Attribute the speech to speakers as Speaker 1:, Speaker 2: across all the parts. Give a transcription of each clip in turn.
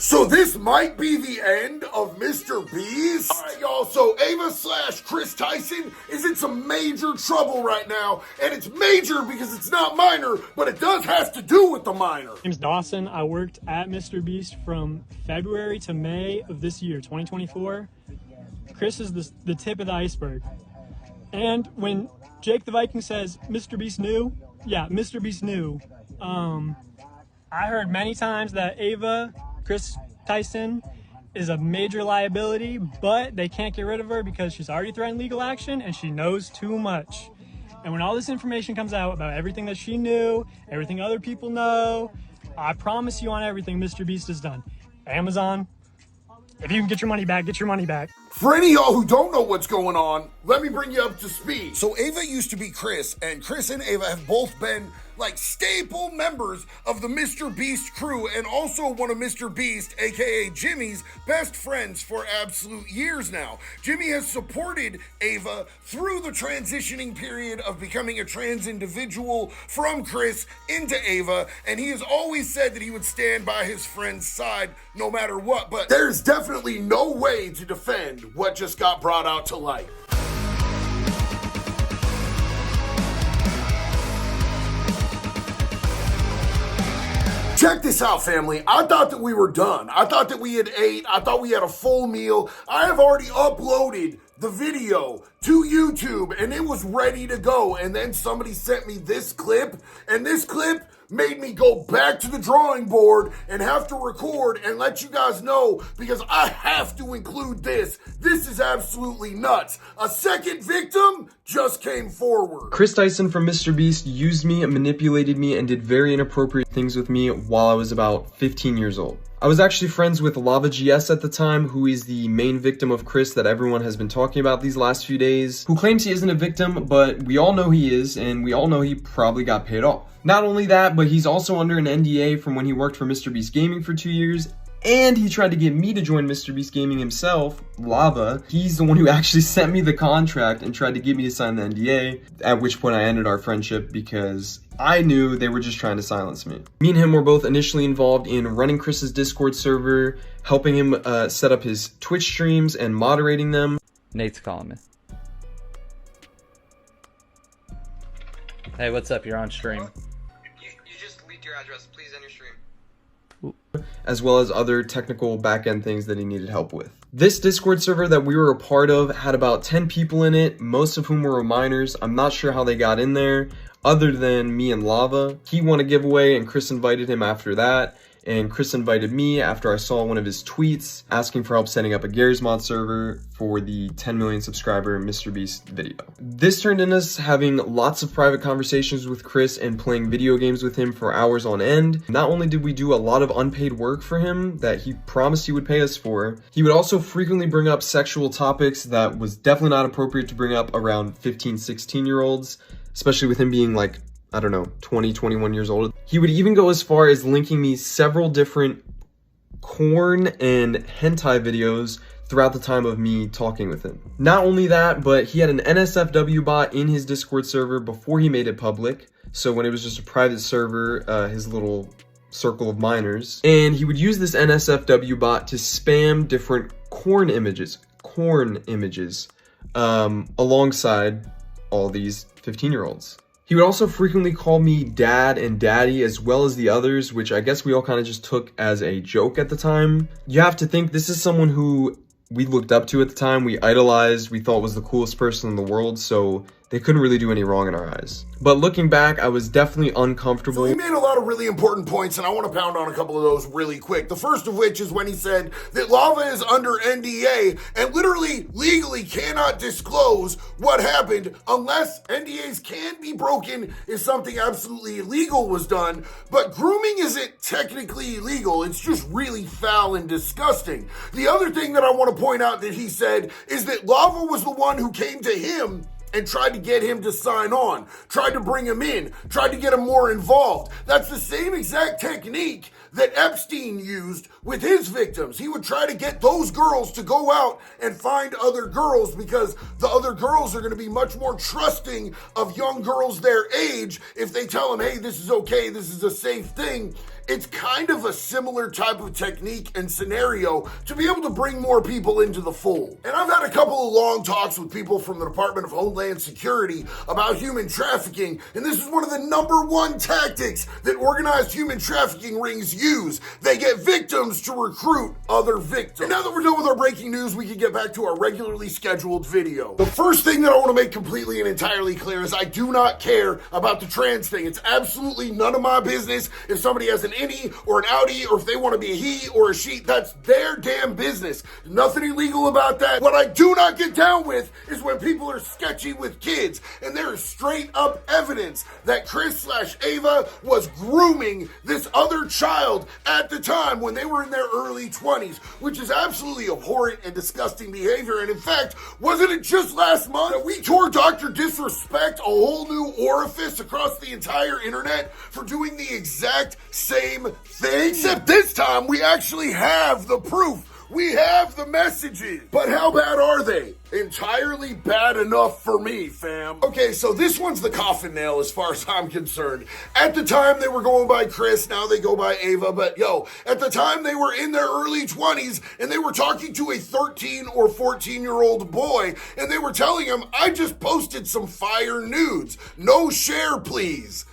Speaker 1: So this might be the end of Mr. Beast. All right, y'all. So Ava / Chris Tyson is in some major trouble right now. And it's major because it's not minor, but it does have to do with the minor.
Speaker 2: My name's Dawson. I worked at Mr. Beast from February to May of this year, 2024. Chris is the tip of the iceberg. And when Jake the Viking says, Mr. Beast knew, yeah, Mr. Beast knew. I heard many times that Ava, Chris Tyson, is a major liability, but they can't get rid of her because she's already threatened legal action and she knows too much. And when all this information comes out about everything that she knew, everything other people know, I promise you on everything Mr. Beast has done. Amazon, if you can get your money back, get your money back.
Speaker 1: For any of y'all who don't know what's going on, let me bring you up to speed. So Ava used to be Chris, and Chris and Ava have both been like staple members of the Mr. Beast crew, and also one of Mr. Beast, aka Jimmy's, best friends for absolute years now. Jimmy has supported Ava through the transitioning period of becoming a trans individual from Chris into Ava, and he has always said that he would stand by his friend's side no matter what, but there's definitely no way to defend what just got brought out to light. Check this out, family. I thought that we were done. I thought that we had ate. I thought we had a full meal. I have already uploaded the video to YouTube and it was ready to go. And then somebody sent me this clip, and this clip made me go back to the drawing board and have to record and let you guys know, because I have to include this. This is absolutely nuts. A second victim just came forward.
Speaker 3: Chris Tyson from Mr. Beast used me, manipulated me, and did very inappropriate things with me while I was about 15 years old. I was actually friends with Lava GS at the time, who is the main victim of Chris that everyone has been talking about these last few days, who claims he isn't a victim, but we all know he is, and we all know he probably got paid off. Not only that, but he's also under an NDA from when he worked for Mr. Beast Gaming for 2 years, and he tried to get me to join Mr. Beast Gaming himself, Lava. He's the one who actually sent me the contract and tried to get me to sign the NDA, at which point I ended our friendship because I knew they were just trying to silence me. Me and him were both initially involved in running Chris's Discord server, helping him set up his Twitch streams and moderating them.
Speaker 4: Nate's calling me. Hey, what's up? You're on stream.
Speaker 5: You just leaked your address. Please end your stream.
Speaker 3: As well as other technical back-end things that he needed help with. This Discord server that we were a part of had about 10 people in it, most of whom were minors. I'm not sure how they got in there, other than me and Lava. He won a giveaway and Chris invited him after that. And Chris invited me after I saw one of his tweets asking for help setting up a Gary's server for the 10 million subscriber Mr. Beast video. This turned into us having lots of private conversations with Chris and playing video games with him for hours on end. Not only did we do a lot of unpaid work for him that he promised he would pay us for, he would also frequently bring up sexual topics that was definitely not appropriate to bring up around 15, 16-year-olds, especially with him being like, I don't know, 20, 21 years old. He would even go as far as linking me several different porn and hentai videos throughout the time of me talking with him. Not only that, but he had an NSFW bot in his Discord server before he made it public. So when it was just a private server, his little circle of minors. And he would use this NSFW bot to spam different corn images, alongside all these 15-year-olds. He would also frequently call me dad and daddy, as well as the others, which I guess we all kind of just took as a joke at the time. You have to think this is someone who we looked up to at the time, we idolized, we thought was the coolest person in the world, so they couldn't really do any wrong in our eyes. But looking back, I was definitely uncomfortable.
Speaker 1: So he made a lot of really important points, and I want to pound on a couple of those really quick. The first of which is when he said that Lava is under NDA and literally legally cannot disclose what happened unless NDAs can be broken if something absolutely illegal was done. But grooming isn't technically illegal. It's just really foul and disgusting. The other thing that I want to point out that he said is that Lava was the one who came to him and tried to get him to sign on, tried to bring him in, tried to get him more involved. That's the same exact technique that Epstein used with his victims. He would try to get those girls to go out and find other girls because the other girls are going to be much more trusting of young girls their age if they tell them, hey, this is okay, this is a safe thing. it's kind of a similar type of technique and scenario to be able to bring more people into the fold. And I've had a couple of long talks with people from the Department of Homeland Security about human trafficking, and this is one of the number one tactics that organized human trafficking rings use. They get victims to recruit other victims. And now that we're done with our breaking news, we can get back to our regularly scheduled video. The first thing that I want to make completely and entirely clear is I do not care about the trans thing. It's absolutely none of my business if somebody has an innie or an outie, or if they want to be a he or a she. That's their damn business. Nothing illegal about that. What I do not get down with is when people are sketchy with kids, and there is straight up evidence that Chris/Ava was grooming this other child at the time when they were in their early 20s, which is absolutely abhorrent and disgusting behavior. And in fact, wasn't it just last month that we tore Dr. Disrespect a whole new orifice across the entire internet for doing the exact same thing? Except this time we actually have the proof. We have the messages. But how bad are they? Entirely bad enough for me, fam. Okay, so this one's the coffin nail as far as I'm concerned. At the time they were going by Chris, now they go by Ava, but at the time they were in their early 20s and they were talking to a 13 or 14-year-old boy and they were telling him, I just posted some fire nudes. No share, please.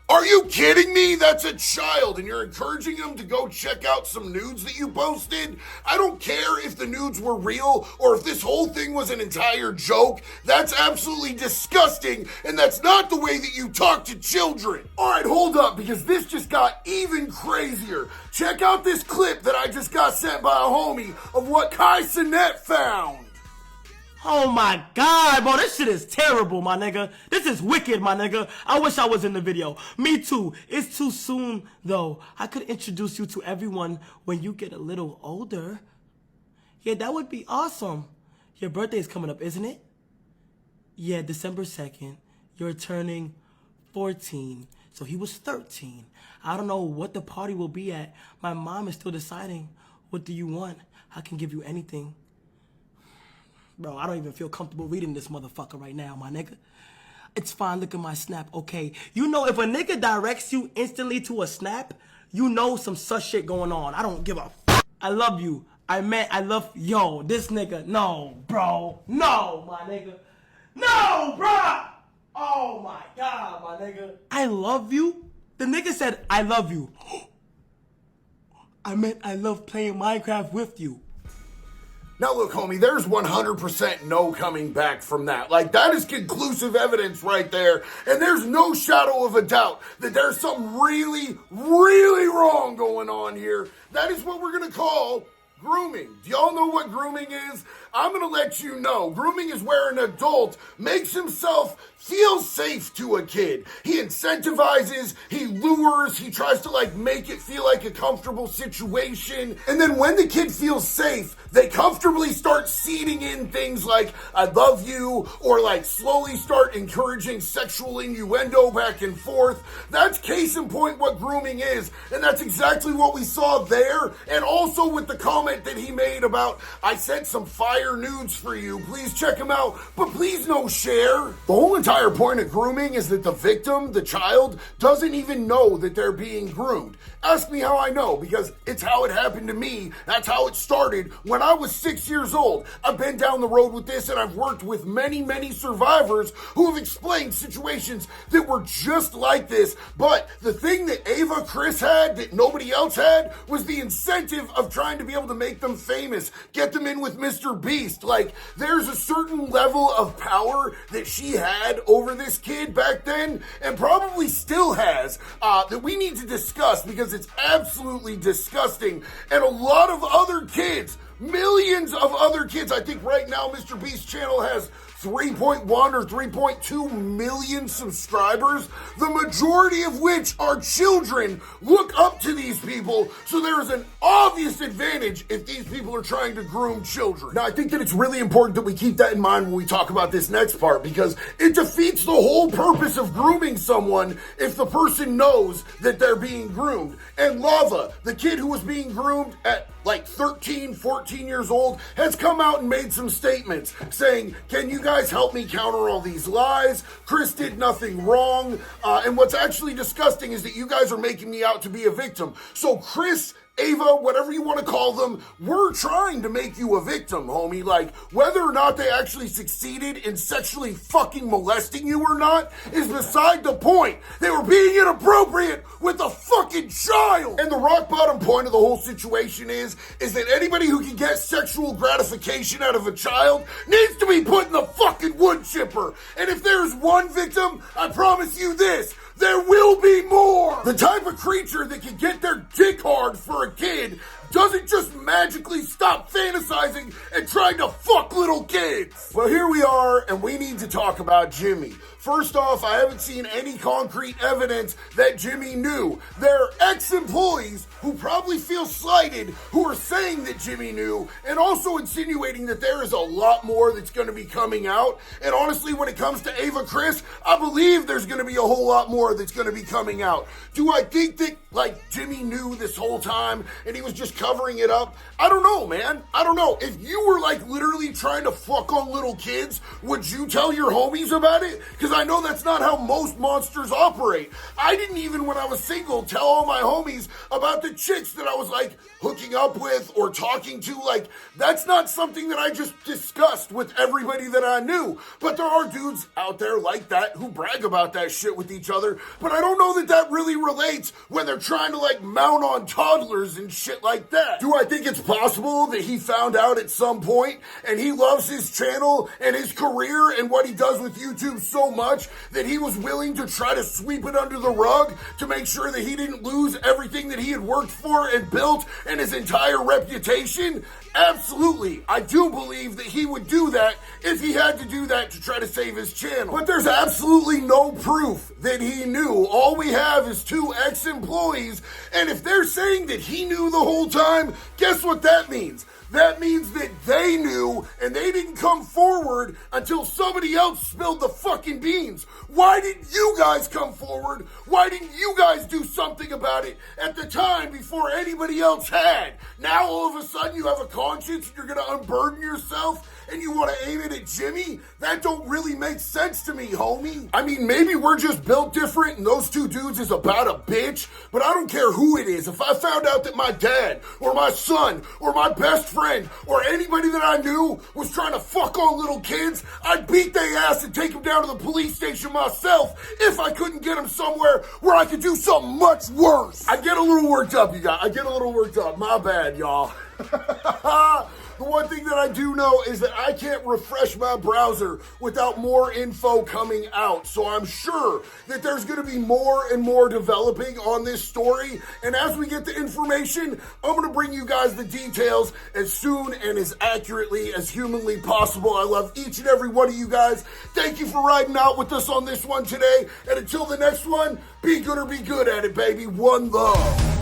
Speaker 1: Are you kidding me? That's a child, and you're encouraging him to go check out some nudes that you posted? I don't care if the nudes were real or if this whole thing was an entire joke. That's absolutely disgusting, and that's not the way that you talk to children. All right, hold up, because this just got even crazier. Check out this clip that I just got sent by a homie of what Tyson found.
Speaker 6: Oh my God, bro, this shit is terrible, my nigga. This is wicked, my nigga. I wish I was in the video. Me too. It's too soon, though. I could introduce you to everyone when you get a little older. Yeah, that would be awesome. Your birthday is coming up, isn't it? Yeah, December 2nd. You're turning 14. So he was 13. I don't know what the party will be at. My mom is still deciding. What do you want? I can give you anything. Bro, I don't even feel comfortable reading this motherfucker right now, my nigga. It's fine, look at my snap, okay? You know, if a nigga directs you instantly to a snap, you know some sus shit going on. I don't give a f. I love you. I love, this nigga. No, bro. No, my nigga. No, bro. Oh, my God, my nigga. I love you? The nigga said, I love you. I meant I love playing Minecraft with you.
Speaker 1: Now look, homie, there's 100% no coming back from that. Like, that is conclusive evidence right there. And there's no shadow of a doubt that there's something really, really wrong going on here. That is what we're going to call grooming. Do y'all know what grooming is? I'm going to let you know. Grooming is where an adult makes himself feel safe to a kid. He incentivizes, he lures, he tries to make it feel like a comfortable situation. And then when the kid feels safe, they comfortably start seeding in things like, I love you, or slowly start encouraging sexual innuendo back and forth. That's case in point what grooming is. And that's exactly what we saw there. And also with the comment that he made about, I sent some fire nudes for you. Please check them out, but please no share. The whole entire point of grooming is that the victim, the child, doesn't even know that they're being groomed. Ask me how I know, because it's how it happened to me. That's how it started when I was 6 years old. I've been down the road with this, and I've worked with many, many survivors who have explained situations that were just like this. But the thing that Ava Chris had that nobody else had was the incentive of trying to be able to make them famous, get them in with Mr. Beast. There's a certain level of power that she had over this kid back then, and probably still has, that we need to discuss, because it's absolutely disgusting. And a lot of other kids, millions of other kids, I think right now Mr. Beast's channel has 3.1 or 3.2 million subscribers, the majority of which are children, look up to these people, so there is an obvious advantage if these people are trying to groom children. Now, I think that it's really important that we keep that in mind when we talk about this next part, because it defeats the whole purpose of grooming someone if the person knows that they're being groomed. And Lava, the kid who was being groomed at like 13, 14 years old, has come out and made some statements saying, can you guys help me counter all these lies? Chris did nothing wrong. And what's actually disgusting is that you guys are making me out to be a victim. So Chris, Ava, whatever you want to call them, we're trying to make you a victim, homie. Like, whether or not they actually succeeded in sexually fucking molesting you or not is beside the point. They were being inappropriate with a fucking child. And the rock bottom point of the whole situation is that anybody who can get sexual gratification out of a child needs to be put in the fucking wood chipper. And if there's one victim, I promise you this, there will be more. The type of creature that can get their dick hard for a kid doesn't just magically stop fantasizing and trying to fuck little kids. Well, here we are, and we need to talk about Jimmy. First off, I haven't seen any concrete evidence that Jimmy knew. There are ex-employees who probably feel slighted who are saying that Jimmy knew and also insinuating that there is a lot more that's going to be coming out. And honestly, when it comes to Ava Chris, I believe there's going to be a whole lot more that's going to be coming out. Do I think that, like, Jimmy knew this whole time and he was just covering it up? I don't know, man. I don't know. If you were, like, literally trying to fuck on little kids, would you tell your homies about it? Because I know that's not how most monsters operate. I didn't even, when I was single, tell all my homies about the chicks that I was, like, hooking up with or talking to. Like, that's not something that I just discussed with everybody that I knew. But there are dudes out there like that who brag about that shit with each other. But I don't know that that really relates when they're trying to, like, mount on toddlers and shit like that. Do I think it's possible that he found out at some point and he loves his channel and his career and what he does with YouTube so much that he was willing to try to sweep it under the rug to make sure that he didn't lose everything that he had worked for and built and his entire reputation? Absolutely. I do believe that he would do that if he had to do that to try to save his channel. But there's absolutely no proof that he knew. All we have is two ex-employees, and if they're saying that he knew the whole time, guess what that means? That means that they knew and they didn't come forward until somebody else spilled the fucking beans. Why didn't you guys come forward? Why didn't you guys do something about it at the time before anybody else had? Now all of a sudden you have a conscience and you're going to unburden yourself and you want to aim it at Jimmy? That don't really make sense to me, homie. I mean, maybe we're just built different and those two dudes is about a bitch, but I don't care who it is. If I found out that my dad or my son or my best friend or anybody that I knew was trying to fuck on little kids, I'd beat their ass and take them down to the police station myself if I couldn't get them somewhere where I could do something much worse. I get a little worked up, you guys. I get a little worked up. My bad, y'all. The one thing that I do know is that I can't refresh my browser without more info coming out. So I'm sure that there's going to be more and more developing on this story. And as we get the information, I'm going to bring you guys the details as soon and as accurately as humanly possible. I love each and every one of you guys. Thank you for riding out with us on this one today. And until the next one, be good or be good at it, baby. One love.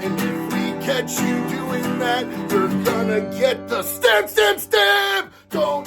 Speaker 1: And if we catch you doing that, you're gonna get the stamp, stamp, stamp! Don't